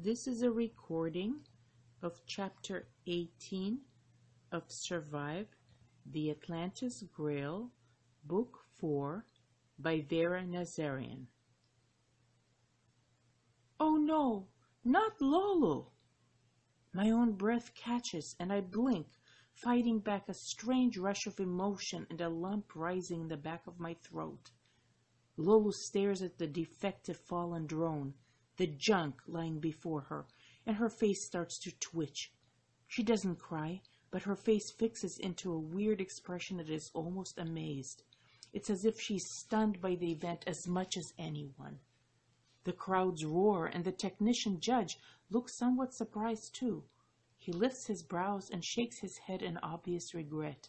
This is a recording of Chapter 18 of Survive the Atlantis Grail, Book 4, by Vera Nazarian. Oh no, not Lolo! My own breath catches and I blink, fighting back a strange rush of emotion and a lump rising in the back of my throat. Lolo stares at the defective fallen drone, the junk lying before her, and her face starts to twitch. She doesn't cry, but her face fixes into a weird expression that is almost amazed. It's as if she's stunned by the event as much as anyone. The crowds roar, and the technician judge looks somewhat surprised too. He lifts his brows and shakes his head in obvious regret.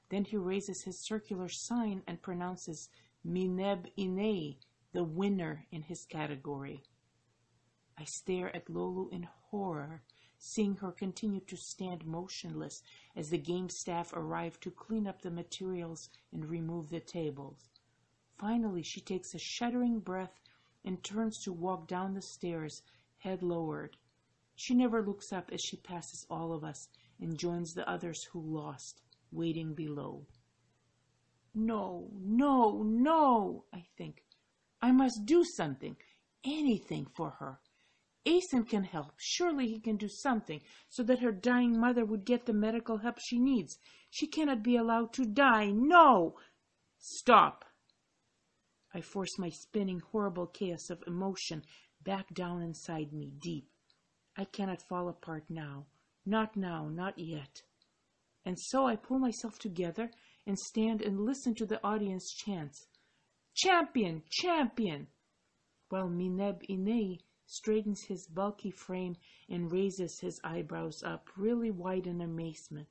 Then he raises his circular sign and pronounces Mineb Inei, the winner in his category. I stare at Lolo in horror, seeing her continue to stand motionless as the game staff arrive to clean up the materials and remove the tables. Finally, she takes a shuddering breath and turns to walk down the stairs, head lowered. She never looks up as she passes all of us and joins the others who lost, waiting below. No, no, no, I think. I must do something, anything for her. Asen can help. Surely he can do something so that her dying mother would get the medical help she needs. She cannot be allowed to die. No! Stop! I force my spinning, horrible chaos of emotion back down inside me, deep. I cannot fall apart now. Not now, not yet. And so I pull myself together and stand and listen to the audience chants, "Champion! Champion!" while Mineb Inei straightens his bulky frame and raises his eyebrows up really wide in amazement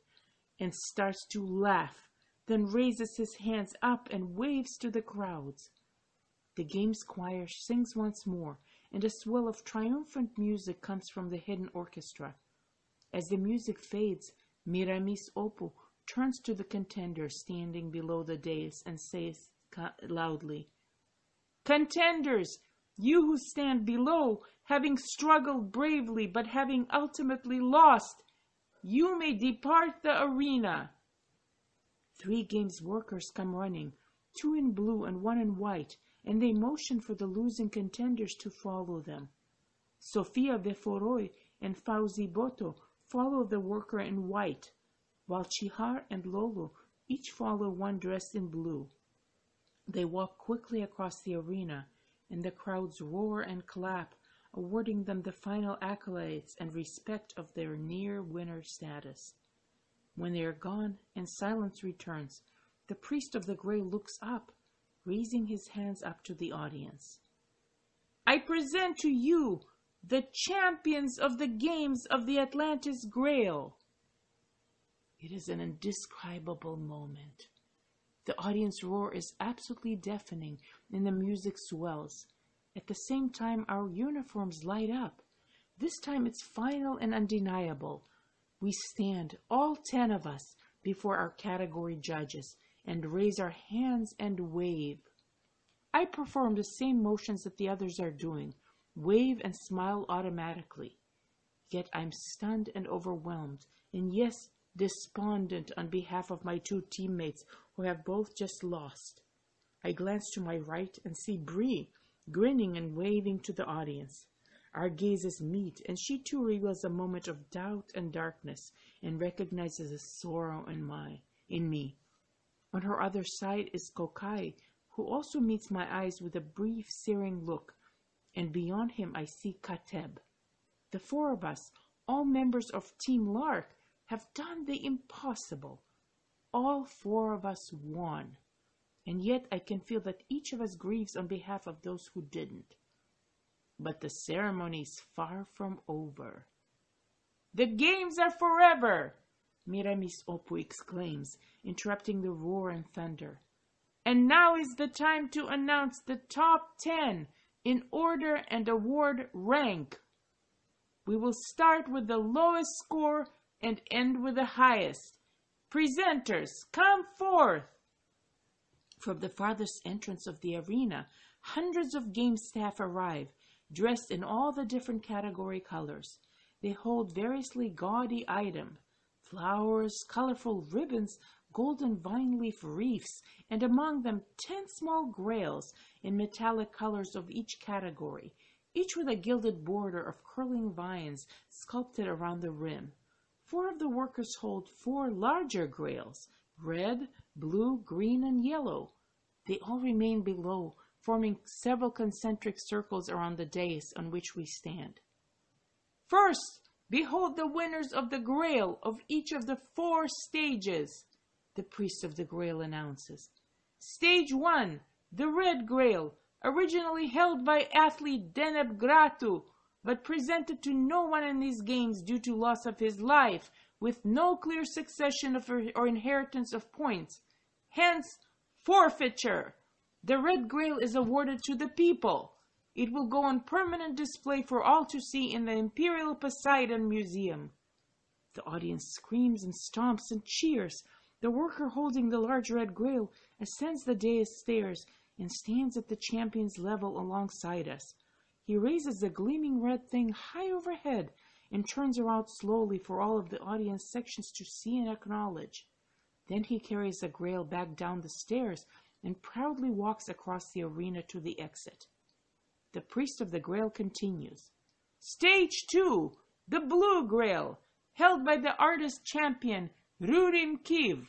and starts to laugh, then raises his hands up and waves to the crowds. The game's choir sings once more, and a swell of triumphant music comes from the hidden orchestra. As the music fades, Miramis Opu turns to the contenders standing below the dais and says loudly, "Contenders, you who stand below, having struggled bravely but having ultimately lost, you may depart the arena." 3 games workers come running, 2 in blue and 1 in white, and they motion for the losing contenders to follow them. Sofia Veforoi and Fauzi Boto follow the worker in white, while Chihar and Lolo each follow one dressed in blue. They walk quickly across the arena, and the crowds roar and clap, awarding them the final accolades and respect of their near winner status. When they are gone and silence returns, the priest of the Grail looks up, raising his hands up to the audience. "I present to you the champions of the games of the Atlantis Grail." It is an indescribable moment. The audience roar is absolutely deafening, and the music swells. At the same time, our uniforms light up. This time it's final and undeniable. We stand, all 10 of us, before our category judges, and raise our hands and wave. I perform the same motions that the others are doing, wave and smile automatically. Yet I'm stunned and overwhelmed, and yes, despondent on behalf of my 2 teammates who have both just lost. I glance to my right and see Bree, grinning and waving to the audience. Our gazes meet, and she too reveals a moment of doubt and darkness, and recognizes a sorrow in me. On her other side is Kokai, who also meets my eyes with a brief, searing look, and beyond him I see Kateb. The 4 of us, all members of Team Lark, have done the impossible. All 4 of us won, and yet I can feel that each of us grieves on behalf of those who didn't. But the ceremony's far from over. "The games are forever!" Miramis Opu exclaims, interrupting the roar and thunder. "And now is the time to announce the top 10 in order and award rank. We will start with the lowest score and end with the highest. Presenters, come forth!" From the farthest entrance of the arena, hundreds of game staff arrive, dressed in all the different category colors. They hold variously gaudy items, flowers, colorful ribbons, golden vine leaf wreaths, and among them 10 small grails in metallic colors of each category, each with a gilded border of curling vines sculpted around the rim. 4 of the workers hold 4 larger grails, red, blue, green, and yellow. They all remain below, forming several concentric circles around the dais on which we stand. First, behold the winners of the Grail of each of the 4 stages, the priest of the Grail announces. Stage 1, the Red Grail, originally held by athlete Deneb Gratu, but presented to no one in these games due to loss of his life, with no clear succession or inheritance of points. Hence, forfeiture. The Red Grail is awarded to the people. It will go on permanent display for all to see in the Imperial Poseidon Museum. The audience screams and stomps and cheers. The worker holding the large Red Grail ascends the dais stairs and stands at the champion's level alongside us. He raises the gleaming red thing high overhead and turns around slowly for all of the audience sections to see and acknowledge. Then he carries the Grail back down the stairs and proudly walks across the arena to the exit. The priest of the Grail continues. Stage 2, the Blue Grail, held by the artist champion Rurim Kiv.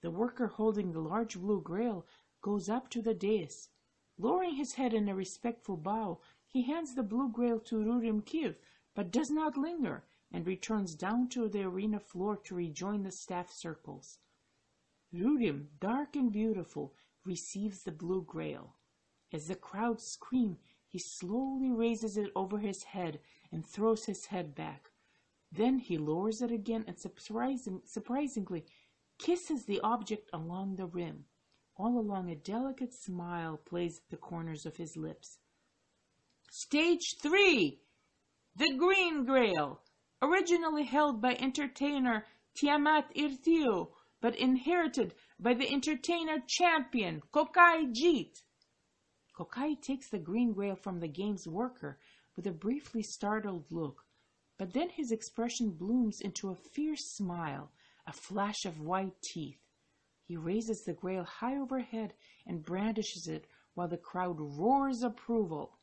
The worker holding the large blue Grail goes up to the dais. Lowering his head in a respectful bow, he hands the blue Grail to Rurim Kiv, but does not linger, and returns down to the arena floor to rejoin the staff circles. Rurim, dark and beautiful, receives the blue Grail. As the crowd scream, he slowly raises it over his head and throws his head back. Then he lowers it again and surprisingly kisses the object along the rim. All along, a delicate smile plays at the corners of his lips. Stage 3, the Green Grail, originally held by entertainer Tiamat Irtiu, but inherited by the entertainer champion Kokai Jeet. Kokai takes the Green Grail from the game's worker with a briefly startled look, but then his expression blooms into a fierce smile, a flash of white teeth. He raises the Grail high overhead and brandishes it while the crowd roars approval.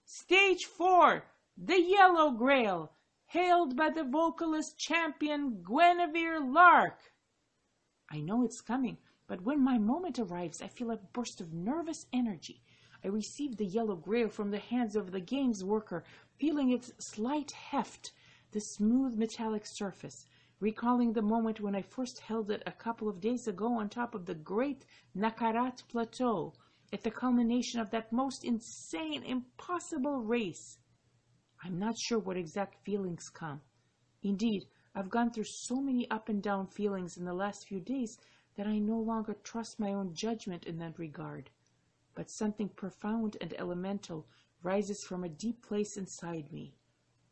Stage 4, the Yellow Grail, hailed by the vocalist champion Guinevere Lark. I know it's coming, but when my moment arrives, I feel a burst of nervous energy. I receive the Yellow Grail from the hands of the game's worker, feeling its slight heft, the smooth metallic surface, recalling the moment when I first held it a couple of days ago on top of the great Nakarat Plateau, at the culmination of that most insane, impossible race. I'm not sure what exact feelings come. Indeed, I've gone through so many up and down feelings in the last few days that I no longer trust my own judgment in that regard. But something profound and elemental rises from a deep place inside me.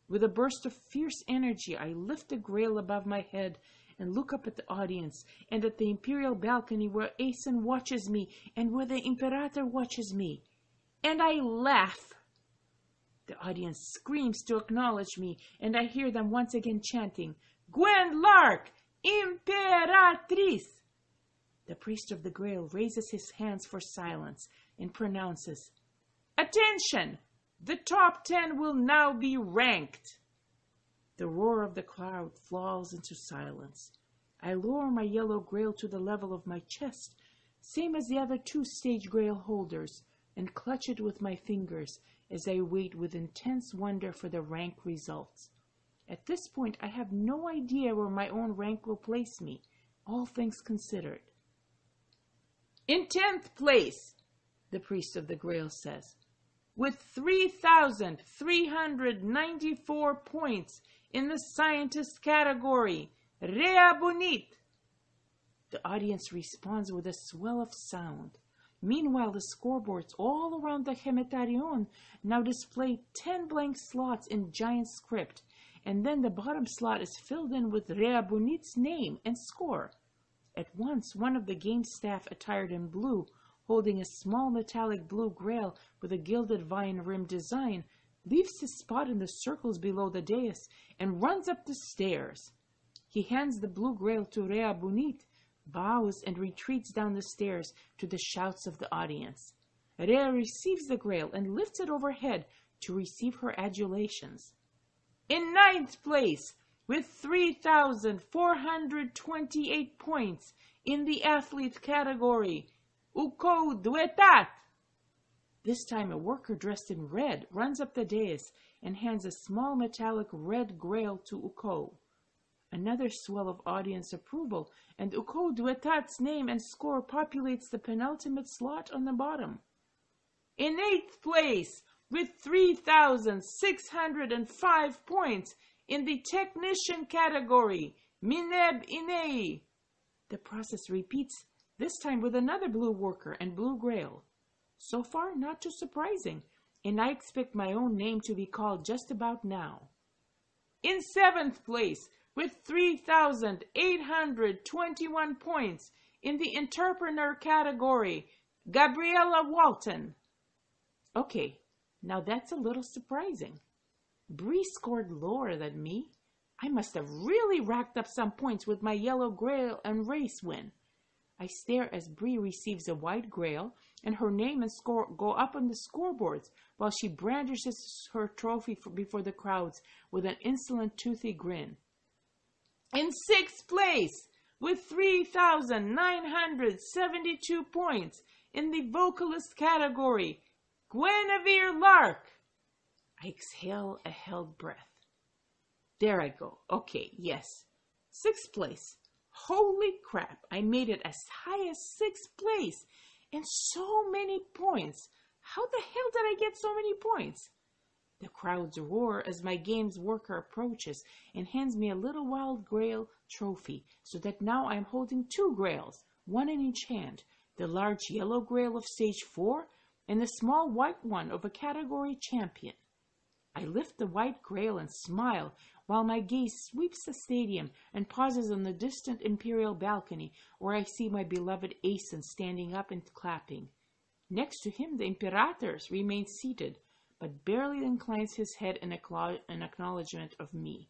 With a burst of fierce energy, I lift the Grail above my head and look up at the audience and at the imperial balcony where Aeson watches me and where the Imperator watches me. And I laugh. The audience screams to acknowledge me, and I hear them once again chanting, Gwen Lark, Imperatrice! The priest of the Grail raises his hands for silence and pronounces, Attention! The top 10 will now be ranked. The roar of the crowd falls into silence. I lower my Yellow Grail to the level of my chest, same as the other 2 stage Grail holders, and clutch it with my fingers as I wait with intense wonder for the rank results. At this point, I have no idea where my own rank will place me, all things considered. In 10th place, the priest of the Grail says, with 3,394 points in the scientist category, Rea Bonit. The audience responds with a swell of sound. Meanwhile, the scoreboards all around the Hemetarion now display 10 blank slots in giant script, and then the bottom slot is filled in with Rea Bonit's name and score. At once, one of the game staff attired in blue holding a small metallic blue grail with a gilded vine rim design, leaves his spot in the circles below the dais and runs up the stairs. He hands the blue grail to Rea Bunit, bows and retreats down the stairs to the shouts of the audience. Rea receives the grail and lifts it overhead to receive her adulations. In ninth place, with 3,428 points in the athlete category, Uko Duetat. This time a worker dressed in red runs up the dais and hands a small metallic red grail to Uko. Another swell of audience approval, and Uko Duetat's name and score populates the penultimate slot on the bottom. In eighth place, with 3,605 points in the technician category, Mineb Inei. The process repeats, this time with another blue worker and blue grail. So far, not too surprising, and I expect my own name to be called just about now. In seventh place, with 3,821 points in the entrepreneur category, Gabriella Walton. Okay, now that's a little surprising. Bree scored lower than me. I must have really racked up some points with my yellow grail and race win. I stare as Bree receives a white grail, and her name and score go up on the scoreboards while she brandishes her trophy before the crowds with an insolent, toothy grin. In sixth place, with 3,972 points in the vocalist category, Guinevere Lark. I exhale a held breath. There I go. Okay, yes. Sixth place. Holy crap, I made it as high as sixth place. And so many points. How the hell did I get so many points? The crowds roar as my game's worker approaches and hands me a little wild grail trophy, so that now I am holding two grails, one in each hand, the large yellow grail of stage 4 and the small white one of a category champion. I lift the white grail and smile while my gaze sweeps the stadium and pauses on the distant imperial balcony where I see my beloved Aeson standing up and clapping. Next to him, the Imperator remains seated, but barely inclines his head in acknowledgement of me.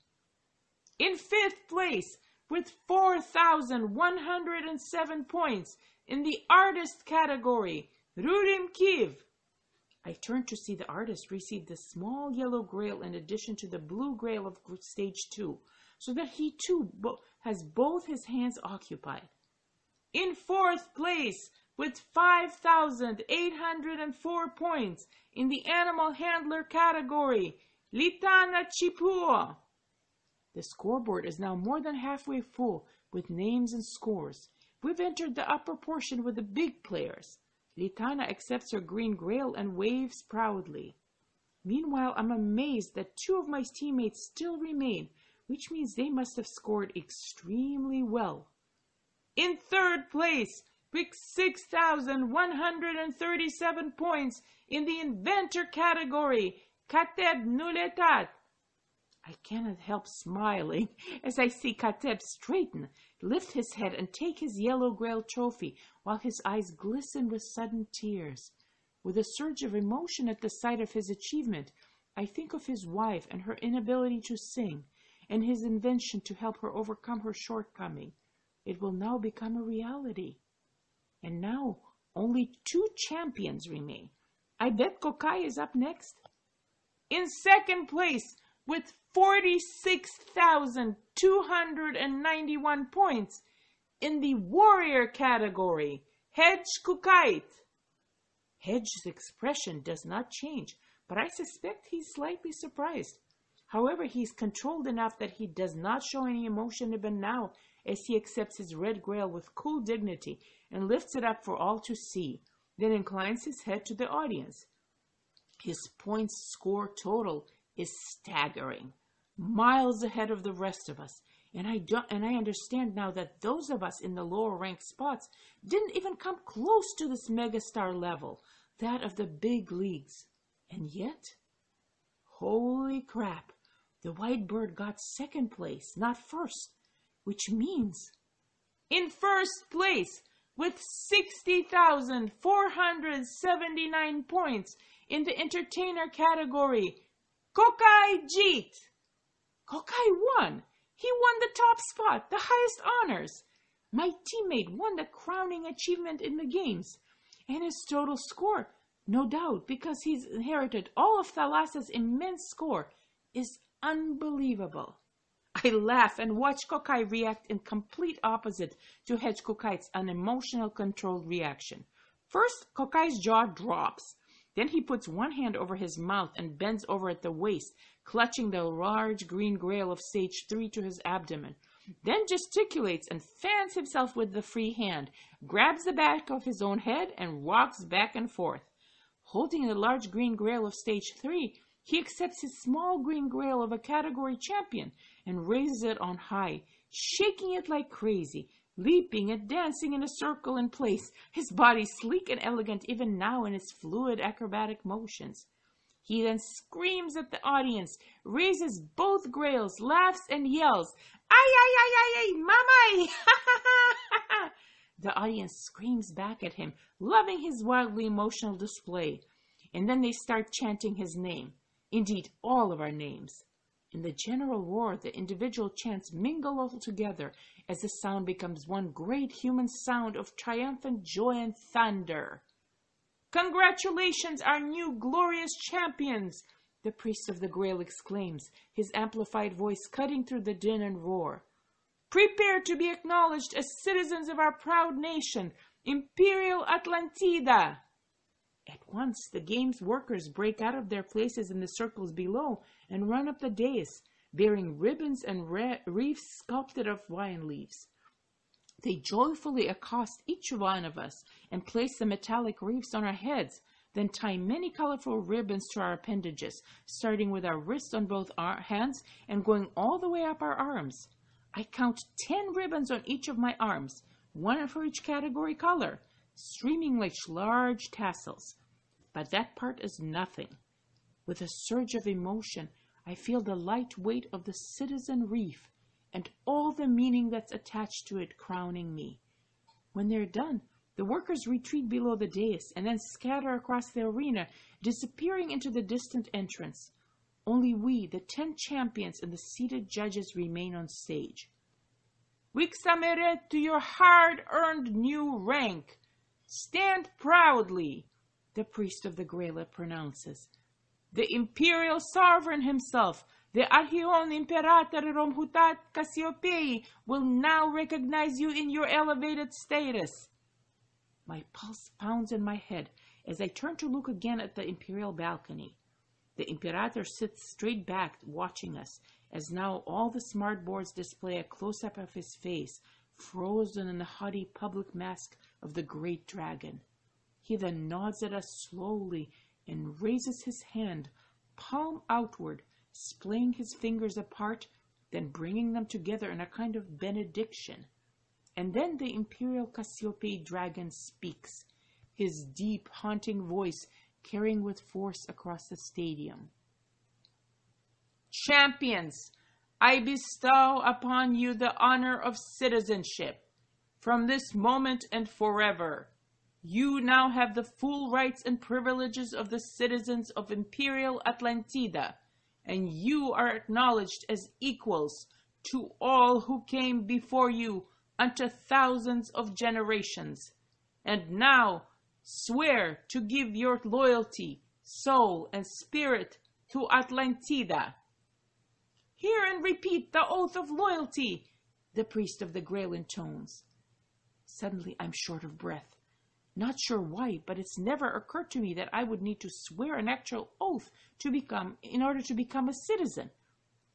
In fifth place, with 4,107 points in the artist category, Rurim Kiv. I turn to see the artist receive the small yellow grail in addition to the blue grail of stage 2, so that he too has both his hands occupied. In fourth place, with 5,804 points in the animal handler category, Litana Chipua. The scoreboard is now more than halfway full with names and scores. We've entered the upper portion with the big players. Litana accepts her green grail and waves proudly. Meanwhile, I'm amazed that two of my teammates still remain, which means they must have scored extremely well. In third place, with 6,137 points in the inventor category, Kateb Nuletat. I cannot help smiling as I see Kateb straighten, lift his head and take his yellow grail trophy while his eyes glisten with sudden tears. With a surge of emotion at the sight of his achievement, I think of his wife and her inability to sing, and his invention to help her overcome her shortcoming. It will now become a reality. And now only two champions remain. I bet Kokai is up next. In second place, with 46,291 points in the warrior category, Hedge Kukait. Hedge's expression does not change, but I suspect he's slightly surprised. However, he's controlled enough that he does not show any emotion even now as he accepts his red grail with cool dignity and lifts it up for all to see, then inclines his head to the audience. His points score total is staggering, miles ahead of the rest of us, and I understand now that those of us in the lower ranked spots didn't even come close to this megastar level, that of the big leagues. And yet, holy crap, the white bird got second place, not first, which means in first place, with 60,479 points in the entertainer category, Kokai Jeet. Kokai won. He won the top spot, the highest honors. My teammate won the crowning achievement in the games. And his total score, no doubt, because he's inherited all of Thalassa's immense score, is unbelievable. I laugh and watch Kokai react in complete opposite to Hedge Kokai's unemotional, controlled reaction. First, Kokai's jaw drops. Then he puts one hand over his mouth and bends over at the waist, clutching the large green grail of stage 3 to his abdomen. Then gesticulates and fans himself with the free hand, grabs the back of his own head and rocks back and forth. Holding the large green grail of stage 3, he accepts his small green grail of a category champion and raises it on high, shaking it like crazy, leaping and dancing in a circle in place, his body sleek and elegant even now in its fluid acrobatic motions. He then screams at the audience, raises both grails, laughs and yells, "Ay, ay, ay, ay, ay, mamay!" The audience screams back at him, loving his wildly emotional display. And then they start chanting his name. Indeed, all of our names. In the general roar, the individual chants mingle all together as the sound becomes one great human sound of triumphant joy and thunder. "Congratulations, our new glorious champions!" the priest of the Grail exclaims, his amplified voice cutting through the din and roar. "Prepare to be acknowledged as citizens of our proud nation, Imperial Atlantida!" At once, the game's workers break out of their places in the circles below and run up the dais, bearing ribbons and wreaths sculpted of vine leaves. They joyfully accost each one of us and place the metallic wreaths on our heads, then tie many colorful ribbons to our appendages, starting with our wrists on both our hands and going all the way up our arms. I count 10 ribbons on each of my arms, one for each category color, streaming like large tassels. But that part is nothing. With a surge of emotion, I feel the light weight of the citizen wreath and all the meaning that's attached to it crowning me. When they're done, the workers retreat below the dais and then scatter across the arena, disappearing into the distant entrance. Only we, the 10 champions and the seated judges, remain on stage. "Wixameret to your hard-earned new rank. Stand proudly," the priest of the Grail pronounces. "The imperial sovereign himself, the Archeon Imperator Romhutat Cassiopei, will now recognize you in your elevated status." My pulse pounds in my head as I turn to look again at the imperial balcony. The Imperator sits straight back, watching us, as now all the smart boards display a close-up of his face, frozen in the haughty public mask of the great dragon. He then nods at us slowly and raises his hand, palm outward, splaying his fingers apart, then bringing them together in a kind of benediction. And then the Imperial Cassiope dragon speaks, his deep, haunting voice carrying with force across the stadium. "Champions, I bestow upon you the honor of citizenship. From this moment and forever, you now have the full rights and privileges of the citizens of Imperial Atlantida, and you are acknowledged as equals to all who came before you unto thousands of generations. And now swear to give your loyalty, soul, and spirit to Atlantida." "Hear and repeat the oath of loyalty," the priest of the Grail intones. Suddenly I'm short of breath. Not sure why, but it's never occurred to me that I would need to swear an actual oath in order to become a citizen.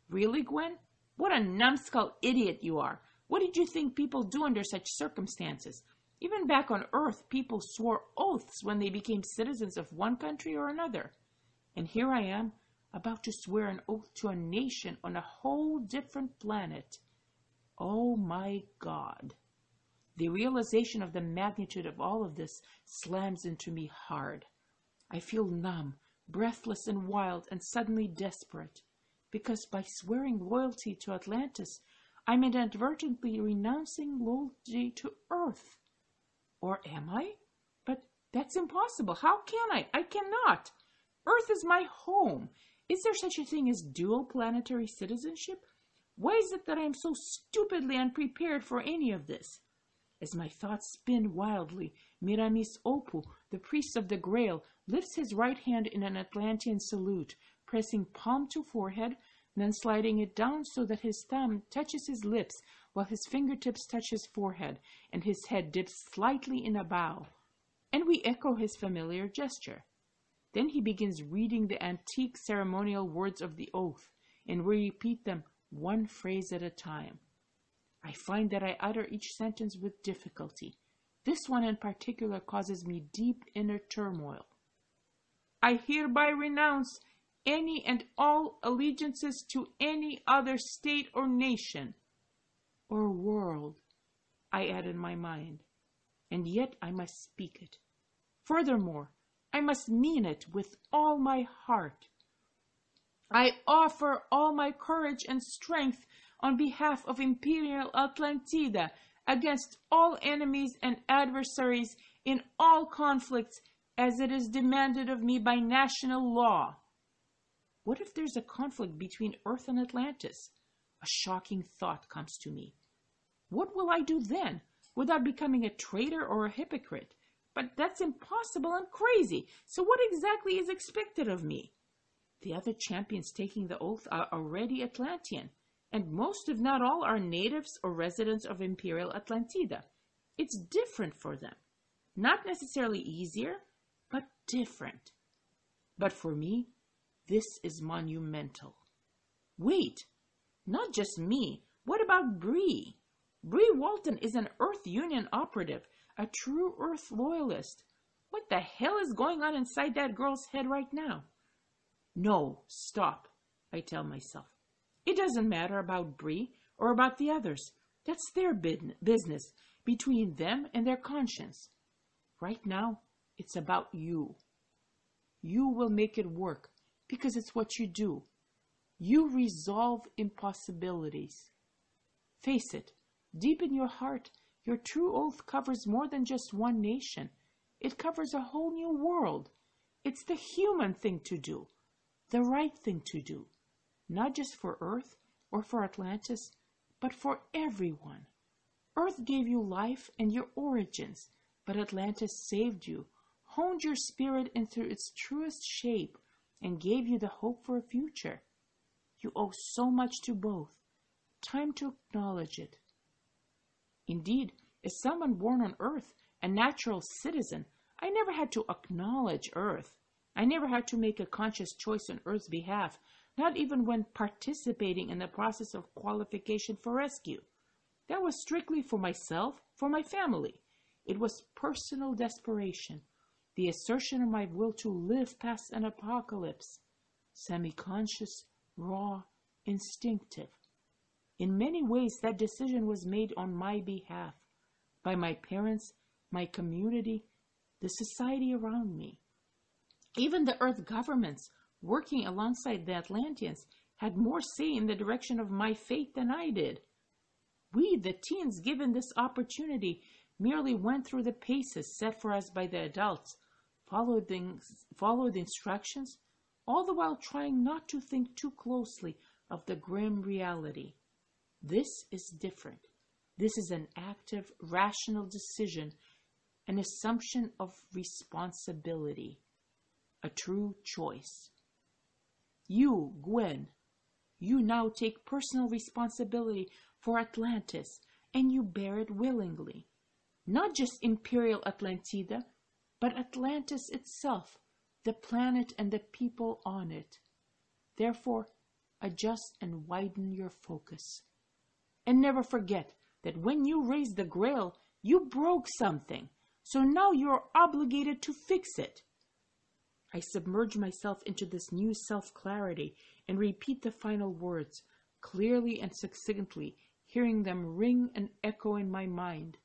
Really, Gwen? What a numbskull idiot you are. What did you think people do under such circumstances? Even back on Earth, people swore oaths when they became citizens of one country or another. And here I am, about to swear an oath to a nation on a whole different planet. Oh my God. The realization of the magnitude of all of this slams into me hard. I feel numb, breathless and wild, and suddenly desperate, because by swearing loyalty to Atlantis, I'm inadvertently renouncing loyalty to Earth. Or am I? But that's impossible. How can I? I cannot. Earth is my home. Is there such a thing as dual planetary citizenship? Why is it that I am so stupidly unprepared for any of this? As my thoughts spin wildly, Miramis Opu, the priest of the Grail, lifts his right hand in an Atlantean salute, pressing palm to forehead, then sliding it down so that his thumb touches his lips while his fingertips touch his forehead, and his head dips slightly in a bow. And we echo his familiar gesture. Then he begins reading the antique ceremonial words of the oath, and we repeat them one phrase at a time. I find that I utter each sentence with difficulty. This one in particular causes me deep inner turmoil. I hereby renounce any and all allegiances to any other state or nation, or world, I add in my mind, and yet I must speak it. Furthermore, I must mean it with all my heart. I offer all my courage and strength on behalf of Imperial Atlantida against all enemies and adversaries in all conflicts as it is demanded of me by national law. What if there's a conflict between Earth and Atlantis? A shocking thought comes to me. What will I do then, without becoming a traitor or a hypocrite? But that's impossible and crazy. So what exactly is expected of me? The other champions taking the oath are already Atlantean, and most, if not all, are natives or residents of Imperial Atlantida. It's different for them. Not necessarily easier, but different. But for me, this is monumental. Wait, not just me. What about Bree? Bree Walton is an Earth Union operative, a true Earth loyalist. What the hell is going on inside that girl's head right now? No, stop, I tell myself. It doesn't matter about Bree or about the others. That's their business, between them and their conscience. Right now, it's about you. You will make it work, because it's what you do. You resolve impossibilities. Face it, deep in your heart, your true oath covers more than just one nation. It covers a whole new world. It's the human thing to do, the right thing to do, not just for Earth or for Atlantis, but for everyone. Earth gave you life and your origins, but Atlantis saved you, honed your spirit into its truest shape, and gave you the hope for a future. You owe so much to both. Time to acknowledge it. Indeed, as someone born on Earth, a natural citizen, I never had to acknowledge Earth. I never had to make a conscious choice on Earth's behalf, not even when participating in the process of qualification for rescue. That was strictly for myself, for my family. It was personal desperation, the assertion of my will to live past an apocalypse, semi-conscious, raw, instinctive. In many ways, that decision was made on my behalf, by my parents, my community, the society around me. Even the Earth governments, working alongside the Atlanteans, had more say in the direction of my fate than I did. We, the teens given this opportunity, merely went through the paces set for us by the adults, followed the instructions, all the while trying not to think too closely of the grim reality. This is different. This is an active, rational decision, an assumption of responsibility, a true choice. You, Gwen, you now take personal responsibility for Atlantis, and you bear it willingly. Not just Imperial Atlantida, but Atlantis itself, the planet and the people on it. Therefore, adjust and widen your focus. And never forget that when you raised the Grail, you broke something, so now you're obligated to fix it. I submerge myself into this new self-clarity and repeat the final words, clearly and succinctly, hearing them ring and echo in my mind.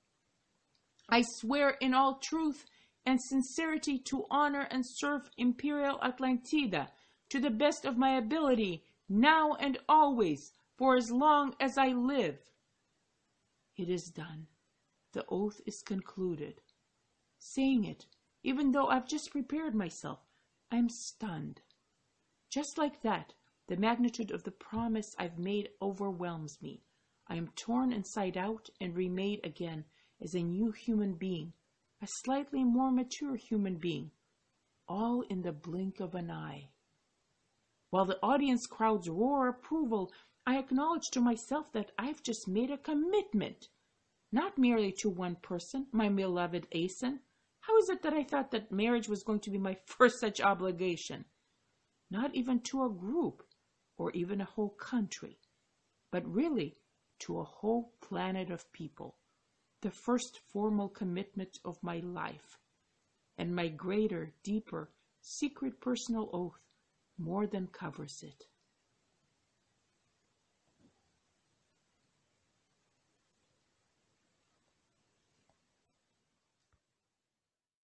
I swear in all truth and sincerity to honor and serve Imperial Atlantida to the best of my ability, now and always, for as long as I live. It is done. The oath is concluded. Saying it, even though I've just prepared myself, I'm stunned. Just like that, the magnitude of the promise I've made overwhelms me. I am torn inside out and remade again as a new human being, a slightly more mature human being, all in the blink of an eye. While the audience crowds roar approval, I acknowledge to myself that I've just made a commitment, not merely to one person, my beloved Asen. How is it that I thought that marriage was going to be my first such obligation? Not even to a group or even a whole country, but really to a whole planet of people, the first formal commitment of my life, and my greater, deeper, secret personal oath more than covers it.